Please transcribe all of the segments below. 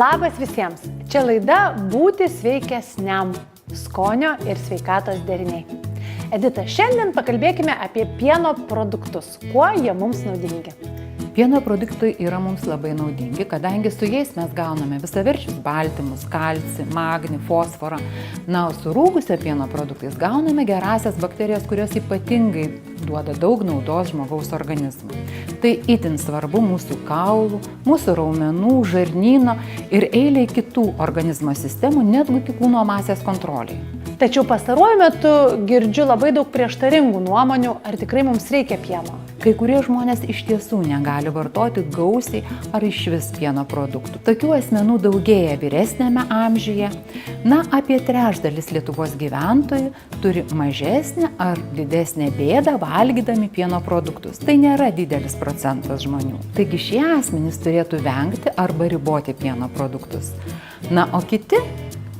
Labas visiems! Čia laida Būti sveikesniam – skonio ir sveikatos deriniai. Edita, šiandien pakalbėkime apie pieno produktus. Kuo jie mums naudingi? Pieno produktai yra mums labai naudingi, kadangi su jais mes gauname visaverčius baltymus, kalcį, magnį, fosforą. Na, o su rūgusio pieno produktais gauname gerąsias bakterijas, kurios ypatingai duoda daug naudos žmogaus organizmui. Tai itin svarbu mūsų kaulų, mūsų raumenų, žarnyno ir eilei kitų organizmo sistemų, netgi kūno masės kontroliai. Tačiau pastaruoju metu girdžiu labai daug prieštaringų nuomonių, ar tikrai mums reikia pieno. Kai kurie žmonės iš tiesų negali vartoti gausiai ar išvis pieno produktų. Tokių asmenų daugėja vyresnėme amžiuje. Na, apie trečdalis Lietuvos gyventojų turi mažesnę ar didesnę bėdą valgydami pieno produktus. Tai nėra didelis procentas žmonių. Taigi šie asmenys turėtų vengti arba riboti pieno produktus. Na, o kiti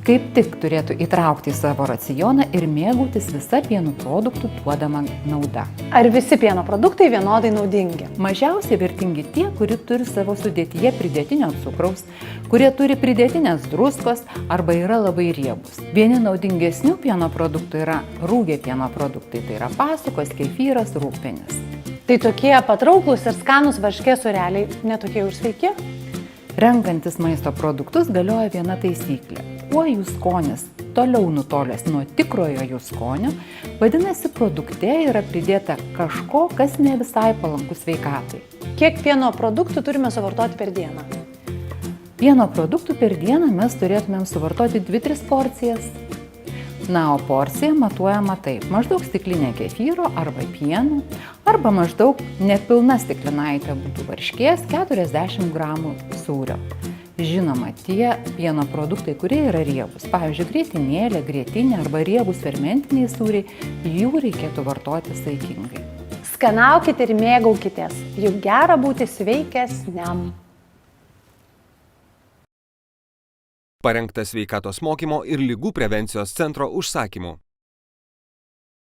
kaip tik turėtų įtraukti į savo racioną ir mėgautis visa pieno produktų duodama nauda. Ar visi pieno produktai vienodai naudingi? Mažiausiai vertingi tie, kurie turi savo sudėtyje pridėtinio cukraus, kurie turi pridėtinės druskos arba yra labai riebus. Vieni naudingesnių pieno produktų yra rūgę pieno produktai, tai yra pasukos, kefyras, rūgpienis. Tai tokie patrauklūs ir skanūs varškės sūreliai netokie už sveiki? Renkantis maisto produktus galioja viena taisyklė. Kuo jų skonis toliau nutolęs nuo tikrojo jų skonio, vadinasi, produkte yra pridėta kažko, kas ne visai palanku sveikatai. Kiek pieno produktų turime suvartoti per dieną? Pieno produktų per dieną mes turėtumėm suvartoti 2-3 porcijas. Na, o porcija matuojama taip, maždaug stiklinė kefyro arba pieno, arba maždaug nepilna stiklinaitė būtų varškės 40 gramų sūrio. Žinoma, tie pieno produktai, kurie yra riebus, pavyzdžiui, grietinėlė, grietinė arba riebus fermentiniai sūriai, jų reikėtų vartoti saikingai. Skanaukite ir mėgaukitės, juk gera būti sveikesniam. Parengtas sveikatos mokymo ir ligų prevencijos centro užsakymu.